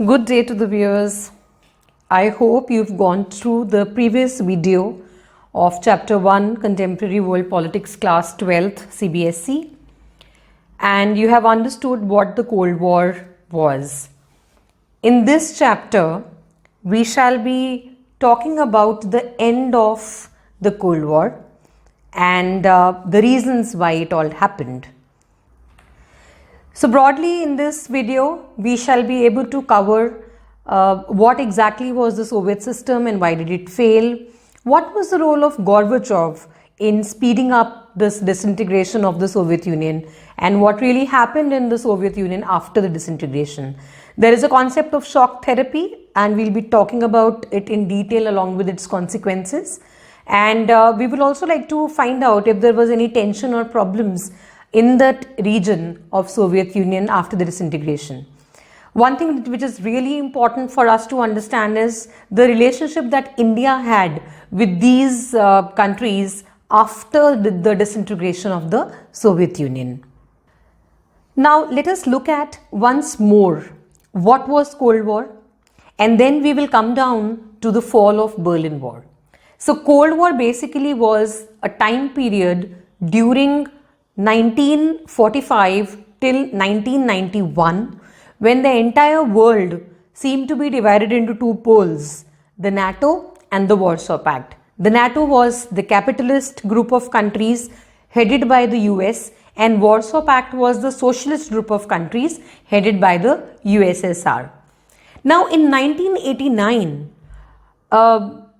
Good day to the viewers. I hope you've gone through the previous video of Chapter 1 Contemporary World Politics Class 12th CBSE and you have understood what the Cold War was. In this chapter, we shall be talking about the end of the Cold War and the reasons why it all happened. So broadly in this video, we shall be able to cover what exactly was the Soviet system and why did it fail, what was the role of Gorbachev in speeding up this disintegration of the Soviet Union and what really happened in the Soviet Union after the disintegration. There is a concept of shock therapy and we'll be talking about it in detail along with its consequences, and we will also like to find out if there was any tension or problems in that region of Soviet Union after the disintegration. One thing which is really important for us to understand is the relationship that India had with these countries after the disintegration of the Soviet Union. Now let us look at once more what was Cold War, and then we will come down to the fall of Berlin Wall. So Cold War basically was a time period during 1945 till 1991 when the entire world seemed to be divided into two poles, the NATO and the Warsaw Pact. The NATO was the capitalist group of countries headed by the US, and Warsaw Pact was the socialist group of countries headed by the USSR. Now in 1989,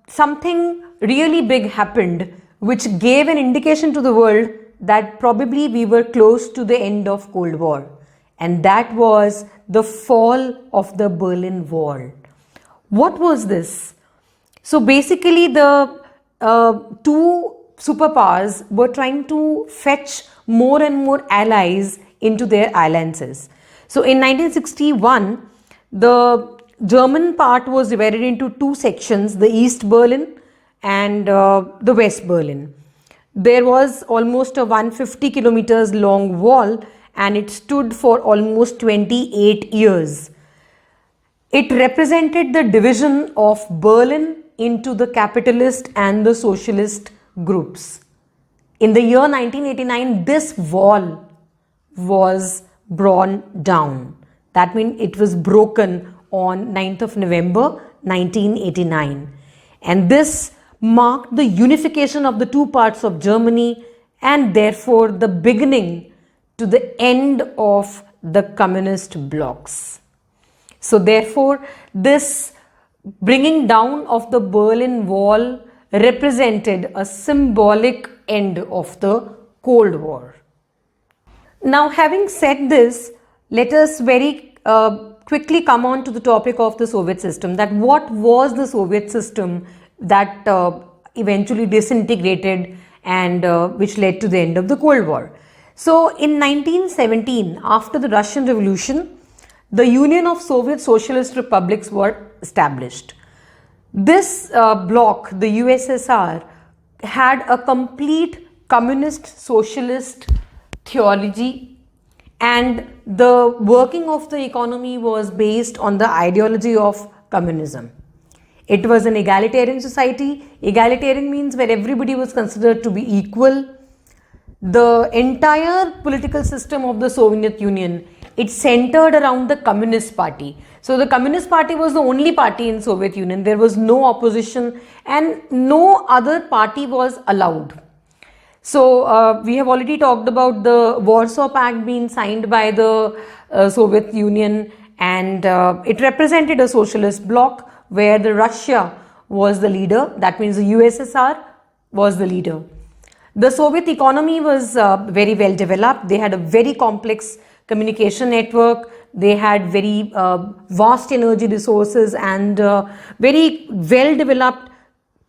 something really big happened which gave an indication to the world that probably we were close to the end of Cold War, and that was the fall of the Berlin Wall. What was this? So basically the two superpowers were trying to fetch more and more allies into their alliances. So in 1961, the German part was divided into two sections, the East Berlin and the West Berlin. There was almost a 150 kilometers long wall and it stood for almost 28 years. It represented the division of Berlin into the capitalist and the socialist groups. In the year 1989, this wall was brought down. That means it was broken on 9th of November 1989. And this marked the unification of the two parts of Germany and therefore the beginning to the end of the communist blocs. So therefore this bringing down of the Berlin Wall represented a symbolic end of the Cold War. Now having said this, let us very quickly come on to the topic of the Soviet system, that what was the Soviet system that eventually disintegrated and which led to the end of the Cold War. So in 1917, after the Russian Revolution, the Union of Soviet Socialist Republics were established. This bloc, the USSR, had a complete communist socialist theology, and the working of the economy was based on the ideology of communism. It was an egalitarian society. Egalitarian means where everybody was considered to be equal. The entire political system of the Soviet Union, it centered around the Communist Party. So the Communist Party was the only party in Soviet Union. There was no opposition and no other party was allowed. So we have already talked about the Warsaw Pact being signed by the Soviet Union, and it represented a socialist bloc where the Russia was the leader. That means the USSR was the leader. The Soviet economy was very well developed. They had a very complex communication network. They had very vast energy resources and very well developed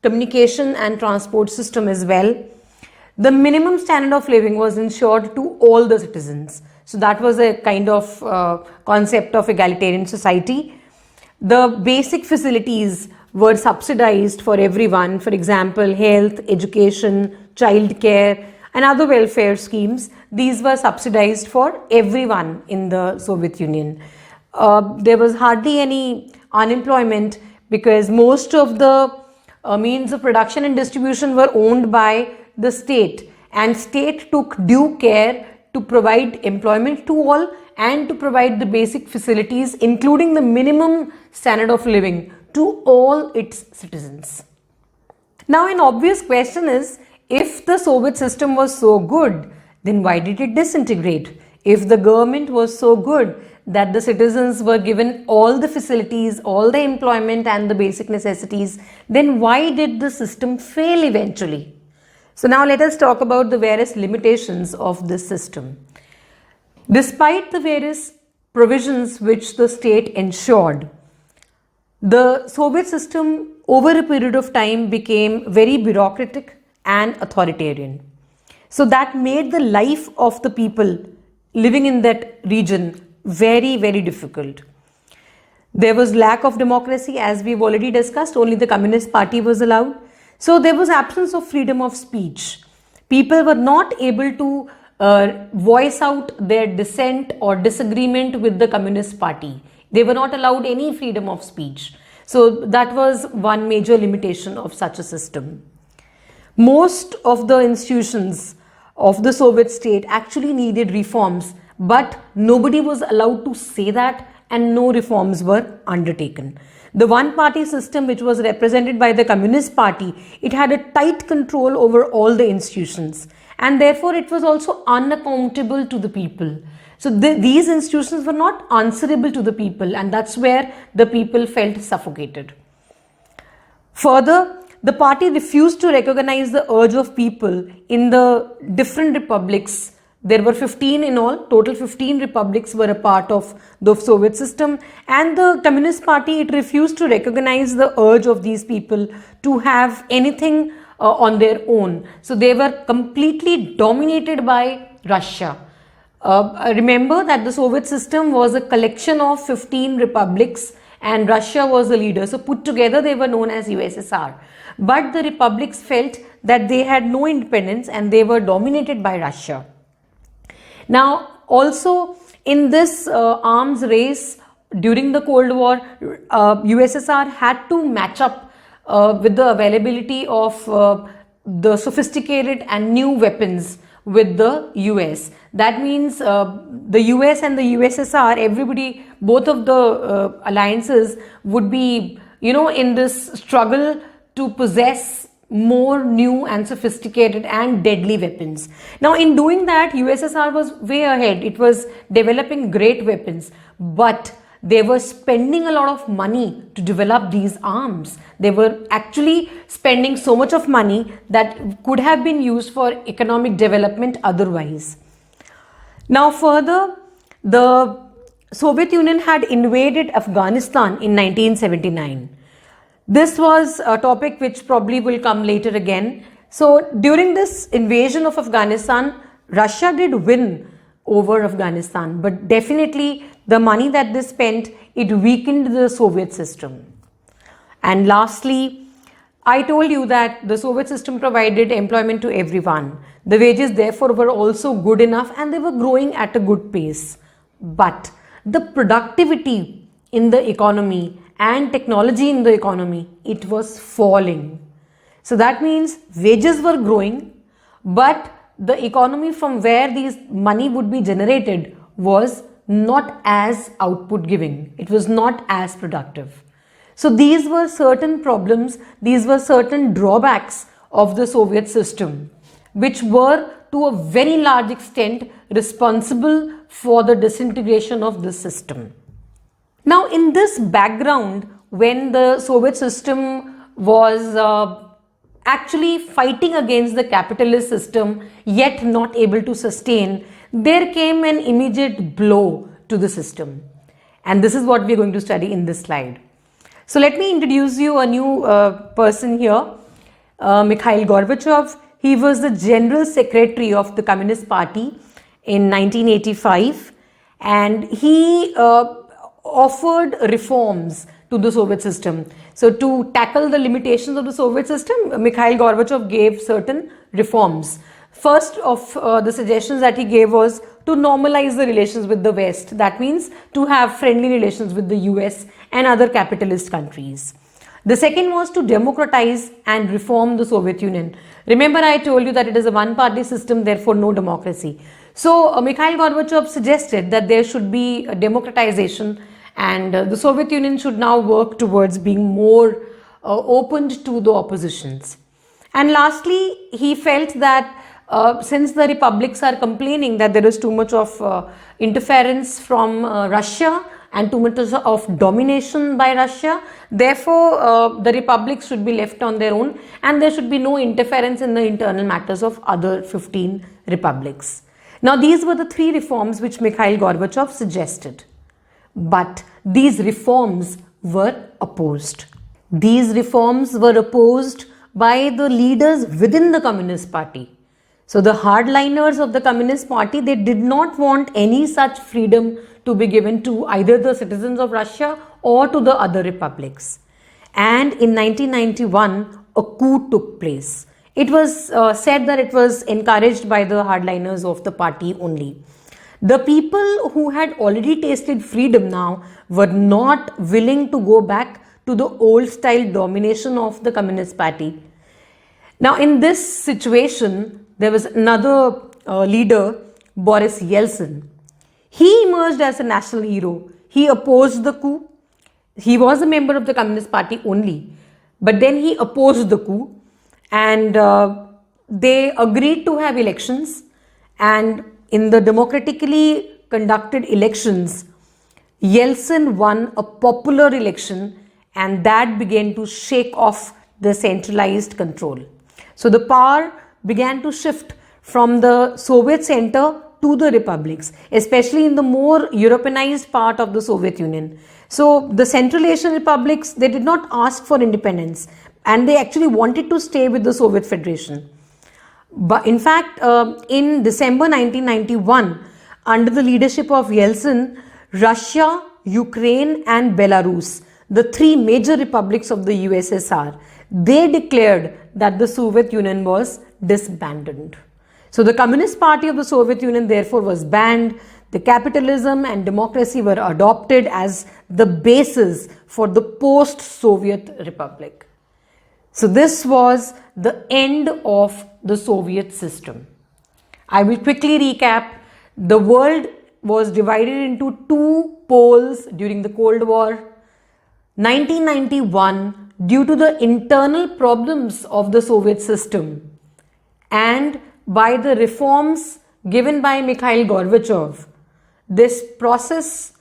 communication and transport system as well. The minimum standard of living was ensured to all the citizens. So that was a kind of concept of egalitarian society. The basic facilities were subsidized for everyone. For example, health, education, child care and other welfare schemes. These were subsidized for everyone in the Soviet Union. there was hardly any unemployment because most of the means of production and distribution were owned by the state, and state took due care to provide employment to all and to provide the basic facilities, including the minimum standard of living, to all its citizens. Now, an obvious question is, if the Soviet system was so good, then why did it disintegrate? If the government was so good that the citizens were given all the facilities, all the employment and the basic necessities, then why did the system fail eventually? So now let us talk about the various limitations of this system. Despite the various provisions which the state ensured, the Soviet system over a period of time became very bureaucratic and authoritarian. So that made the life of the people living in that region very, very difficult. There was lack of democracy, as we've already discussed. Only the Communist Party was allowed. So there was absence of freedom of speech. People were not able to voice out their dissent or disagreement with the Communist Party. They were not allowed any freedom of speech. So that was one major limitation of such a system. Most of the institutions of the Soviet state actually needed reforms, but nobody was allowed to say that, and no reforms were undertaken. The one-party system, which was represented by the Communist Party, it had a tight control over all the institutions, and therefore it was also unaccountable to the people. So these institutions were not answerable to the people, and that's where the people felt suffocated. Further, the party refused to recognize the urge of people in the different republics. There were 15 in all, total 15 republics were a part of the Soviet system, and the Communist Party, it refused to recognize the urge of these people to have anything on their own. So they were completely dominated by Russia. Remember that the Soviet system was a collection of 15 republics and Russia was the leader. So put together they were known as USSR. But the republics felt that they had no independence and they were dominated by Russia. Now, also in this arms race during the Cold War, USSR had to match up with the availability of the sophisticated and new weapons with the US. That means the US and the USSR, everybody, both of the alliances would be, in this struggle to possess more new and sophisticated and deadly weapons. Now, in doing that, USSR was way ahead. It was developing great weapons, but they were spending a lot of money to develop these arms. They were actually spending so much of money that could have been used for economic development otherwise. Now, further, the Soviet Union had invaded Afghanistan in 1979. This was a topic which probably will come later again. So during this invasion of Afghanistan, Russia did win over Afghanistan, but definitely the money that they spent, it weakened the Soviet system. And lastly, I told you that the Soviet system provided employment to everyone. The wages therefore were also good enough and they were growing at a good pace. But the productivity in the economy and technology in the economy, it was falling. So that means wages were growing, but the economy from where these money would be generated was not as output giving. It was not as productive. So these were certain problems, these were certain drawbacks of the Soviet system, which were to a very large extent responsible for the disintegration of this system. Now, in this background, when the Soviet system was actually fighting against the capitalist system, yet not able to sustain, there came an immediate blow to the system. And this is what we're going to study in this slide. So let me introduce you a new person here, Mikhail Gorbachev. He was the General Secretary of the Communist Party in 1985, and he offered reforms to the Soviet system. So to tackle the limitations of the Soviet system, Mikhail Gorbachev gave certain reforms. First of the suggestions that he gave was to normalize the relations with the West. That means to have friendly relations with the US and other capitalist countries. The second was to democratize and reform the Soviet Union. Remember, I told you that it is a one-party system, therefore no democracy. So Mikhail Gorbachev suggested that there should be a democratization, and the Soviet Union should now work towards being more opened to the oppositions. And lastly, he felt that since the republics are complaining that there is too much of interference from Russia and too much of domination by Russia, therefore the republics should be left on their own and there should be no interference in the internal matters of other 15 republics. Now these were the three reforms which Mikhail Gorbachev suggested. But these reforms were opposed. These reforms were opposed by the leaders within the Communist Party. So the hardliners of the Communist Party, they did not want any such freedom to be given to either the citizens of Russia or to the other republics. And in 1991, a coup took place. It was said that it was encouraged by the hardliners of the party only. The people who had already tasted freedom now were not willing to go back to the old style domination of the Communist Party. Now in this situation, there was another leader, Boris Yeltsin. He emerged as a national hero. He opposed the coup. He was a member of the Communist Party only, but then he opposed the coup, and they agreed to have elections, and in the democratically conducted elections, Yeltsin won a popular election, and that began to shake off the centralized control. So the power began to shift from the Soviet center to the republics, especially in the more Europeanized part of the Soviet Union. So the Central Asian republics, they did not ask for independence and they actually wanted to stay with the Soviet Federation. But in fact, in December 1991, under the leadership of Yeltsin, Russia, Ukraine and Belarus, the three major republics of the USSR, they declared that the Soviet Union was disbanded. So the Communist Party of the Soviet Union therefore was banned. The capitalism and democracy were adopted as the basis for the post-Soviet republic. So this was the end of the Soviet system. I will quickly recap. The world was divided into two poles during the Cold War. 1991, due to the internal problems of the Soviet system and by the reforms given by Mikhail Gorbachev, this process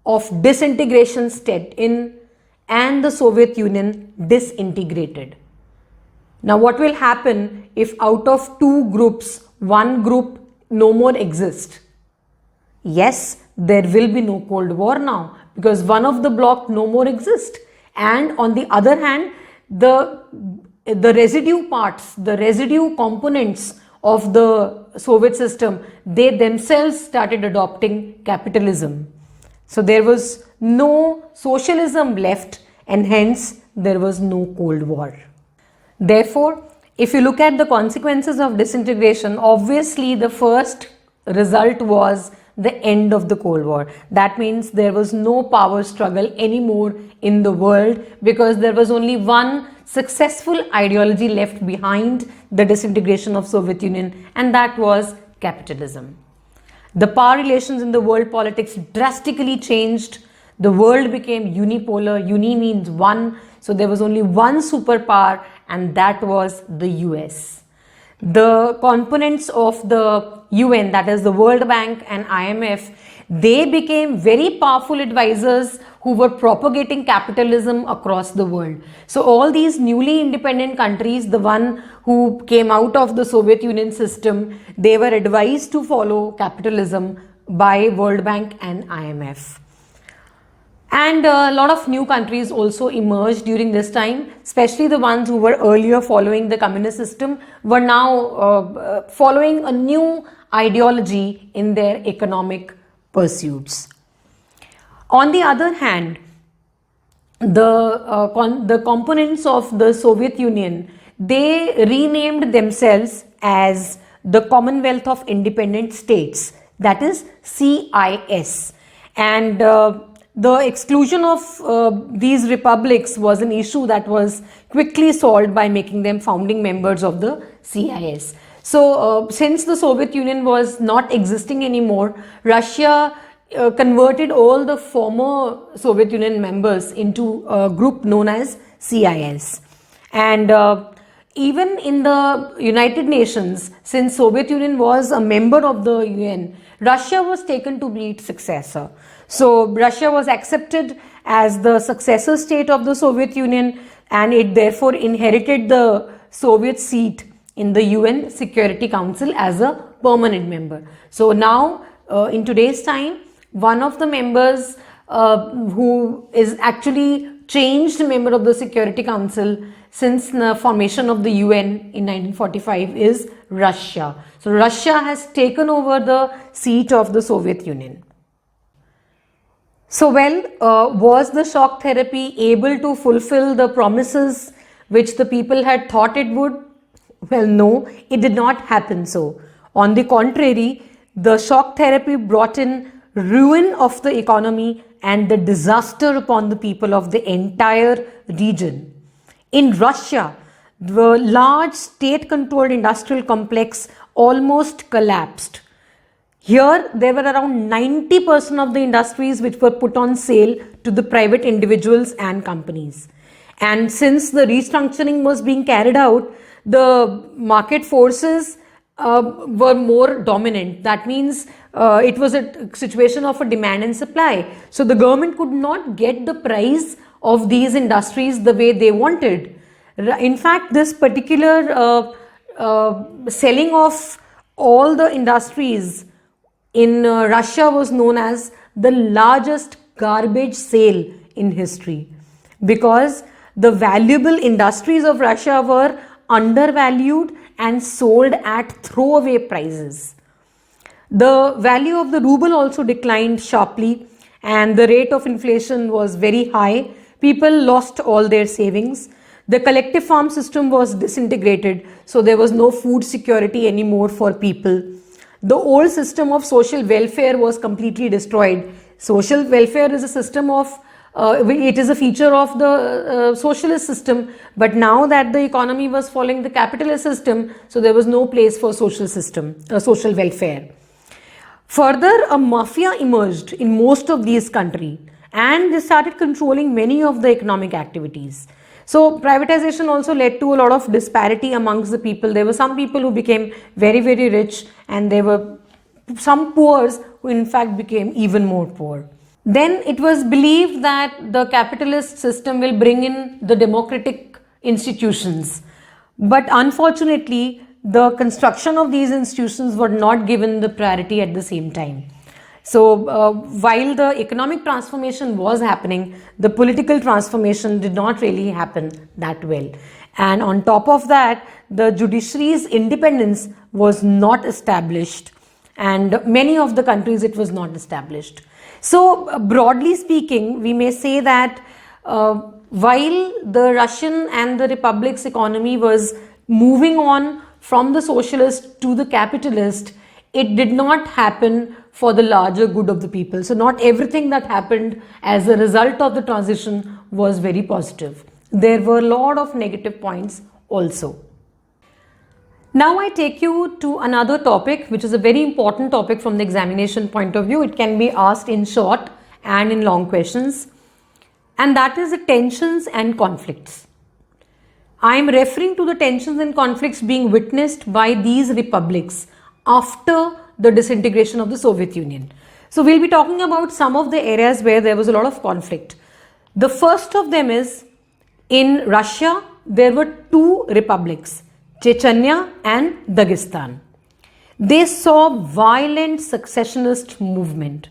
of disintegration stepped in and the Soviet Union disintegrated. Now what will happen if out of two groups, one group no more exists? Yes, there will be no Cold War now because one of the bloc no more exists. And on the other hand, the residue parts, the residue components of the Soviet system, they themselves started adopting capitalism. So there was no socialism left and hence there was no Cold War. Therefore, if you look at the consequences of disintegration, obviously the first result was the end of the Cold War. That means there was no power struggle anymore in the world because there was only one successful ideology left behind the disintegration of Soviet Union, and that was capitalism. The power relations in the world politics drastically changed. The world became unipolar. Uni means one. So there was only one superpower, and that was the US. The components of the UN, that is the World Bank and IMF, they became very powerful advisors who were propagating capitalism across the world. So all these newly independent countries, the one who came out of the Soviet Union system, they were advised to follow capitalism by World Bank and IMF. And a lot of new countries also emerged during this time, especially the ones who were earlier following the communist system were now following a new ideology in their economic pursuits. On the other hand, the components of the Soviet Union, they renamed themselves as the Commonwealth of Independent States. that is CIS. And the exclusion of these republics was an issue that was quickly solved by making them founding members of the CIS. So since the Soviet Union was not existing anymore, Russia converted all the former Soviet Union members into a group known as CIS. And even in the United Nations, since Soviet Union was a member of the UN, Russia was taken to be its successor. So Russia was accepted as the successor state of the Soviet Union, and it therefore inherited the Soviet seat in the UN Security Council as a permanent member. So now in today's time, one of the members who is actually changed member of the Security Council since the formation of the UN in 1945 is Russia. So Russia has taken over the seat of the Soviet Union. So was the shock therapy able to fulfill the promises which the people had thought it would? Well, no, it did not happen so. On the contrary, the shock therapy brought in ruin of the economy and the disaster upon the people of the entire region. In Russia, the large state-controlled industrial complex almost collapsed. Here, there were around 90% of the industries which were put on sale to the private individuals and companies. And since the restructuring was being carried out, the market forces were more dominant. That means it was a situation of a demand and supply. So the government could not get the price of these industries the way they wanted. In fact, this particular selling of all the industries in Russia was known as the largest garbage sale in history, because the valuable industries of Russia were undervalued and sold at throwaway prices. The value of the ruble also declined sharply, and the rate of inflation was very high. People lost all their savings. The collective farm system was disintegrated, so there was no food security anymore for people. The old system of social welfare was completely destroyed. Social welfare is a system of it is a feature of the socialist system, but now that the economy was following the capitalist system, so there was no place for social welfare. Further, a mafia emerged in most of these countries, and they started controlling many of the economic activities. So privatization also led to a lot of disparity amongst the people. There were some people who became very, very rich, and there were some poor who in fact became even more poor. Then it was believed that the capitalist system will bring in the democratic institutions. But unfortunately, the construction of these institutions were not given the priority at the same time. So while the economic transformation was happening, the political transformation did not really happen that well. And on top of that, the judiciary's independence was not established, and many of the countries it was not established. So broadly speaking, we may say that while the Russian and the Republic's economy was moving on from the socialist to the capitalist, it did not happen for the larger good of the people. So not everything that happened as a result of the transition was very positive. There were a lot of negative points also. Now I take you to another topic, which is a very important topic from the examination point of view. It can be asked in short and in long questions, and that is the tensions and conflicts. I am referring to the tensions and conflicts being witnessed by these republics after the disintegration of the Soviet Union. So we'll be talking about some of the areas where there was a lot of conflict. The first of them is in Russia, there were two republics, Chechnya and Dagestan. They saw violent successionist movement.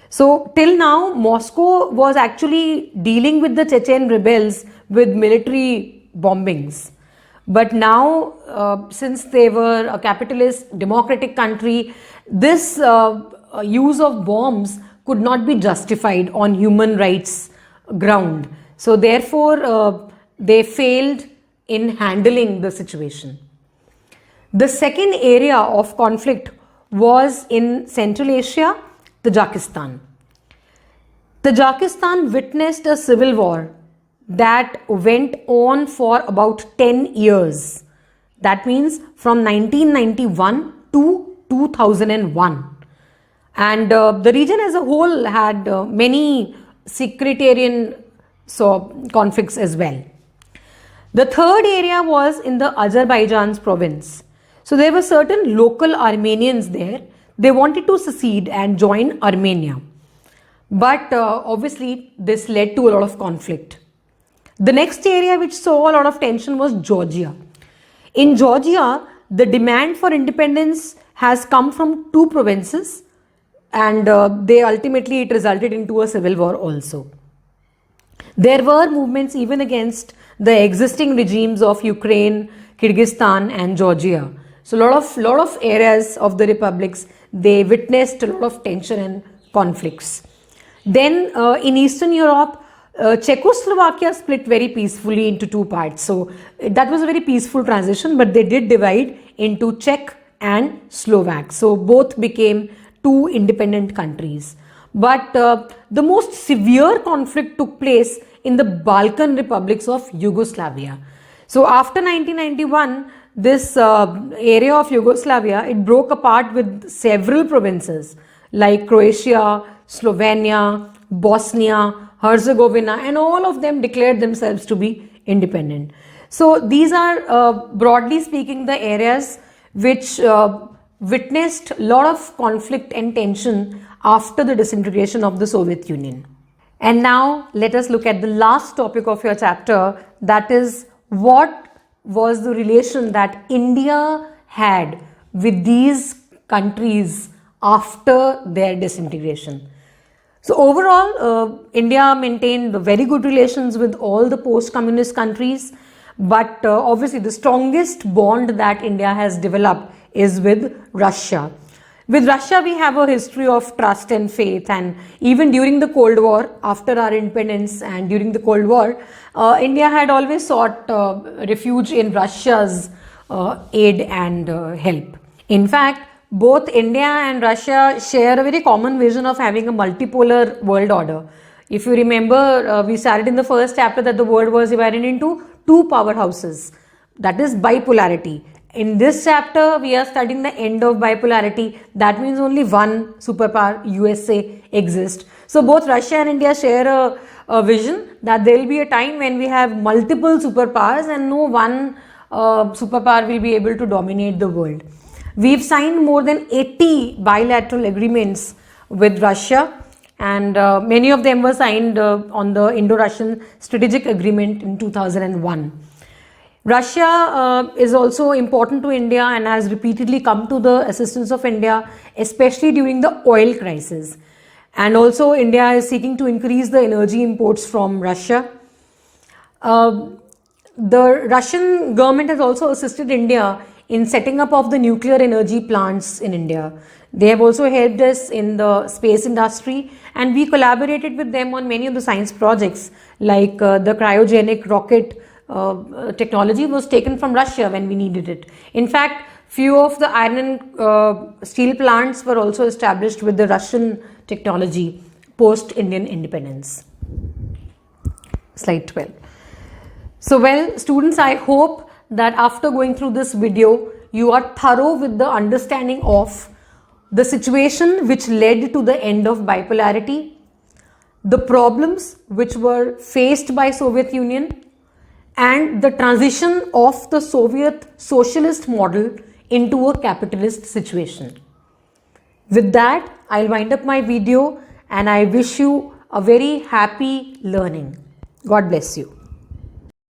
So till now, Moscow was actually dealing with the Chechen rebels with military bombings. But now, since they were a capitalist democratic country, this use of bombs could not be justified on human rights ground. So therefore, they failed in handling the situation. The second area of conflict was in Central Asia, Tajikistan. Tajikistan witnessed a civil war that went on for about 10 years. That means from 1991 to 2001. And the region as a whole had many sectarian conflicts as well. The third area was in the Azerbaijan's province. So there were certain local Armenians there. They wanted to secede and join Armenia. But obviously this led to a lot of conflict. The next area which saw a lot of tension was Georgia. In Georgia, the demand for independence has come from two provinces, and it resulted into a civil war also. There were movements even against the existing regimes of Ukraine, Kyrgyzstan and Georgia. So a lot of areas of the republics, they witnessed a lot of tension and conflicts. Then in Eastern Europe, Czechoslovakia split very peacefully into two parts. So that was a very peaceful transition, but they did divide into Czech and Slovak. So both became two independent countries. But the most severe conflict took place in the Balkan republics of Yugoslavia. So after 1991, this area of Yugoslavia, it broke apart with several provinces like Croatia, Slovenia, Bosnia, Herzegovina, and all of them declared themselves to be independent. So these are broadly speaking the areas which witnessed a lot of conflict and tension after the disintegration of the Soviet Union. And now let us look at the last topic of your chapter, that is, what was the relation that India had with these countries after their disintegration. So overall, India maintained very good relations with all the post-communist countries, but obviously the strongest bond that India has developed is with Russia. With Russia, we have a history of trust and faith, and even during the Cold War, after our independence and during the Cold War, India had always sought refuge in Russia's aid and help. In fact, both India and Russia share a very common vision of having a multipolar world order. If you remember, we started in the first chapter that the world was divided into two powerhouses, that is bipolarity. In this chapter, we are studying the end of bipolarity. That means only one superpower, USA, exists. So both Russia and India share a vision that there will be a time when we have multiple superpowers and no one superpower will be able to dominate the world. We've signed more than 80 bilateral agreements with Russia, and many of them were signed on the Indo-Russian Strategic Agreement in 2001. Russia is also important to India and has repeatedly come to the assistance of India, especially during the oil crisis. And also India is seeking to increase the energy imports from Russia. The Russian government has also assisted India in setting up of the nuclear energy plants in India. They have also helped us in the space industry, and we collaborated with them on many of the science projects, like the cryogenic rocket technology was taken from Russia when we needed it. In fact, few of the iron and steel plants were also established with the Russian technology post-Indian independence. Slide 12. So well, students, I hope that after going through this video, you are thorough with the understanding of the situation which led to the end of bipolarity, the problems which were faced by Soviet Union, and the transition of the Soviet socialist model into a capitalist situation. With that, I'll wind up my video and I wish you a very happy learning. God bless you.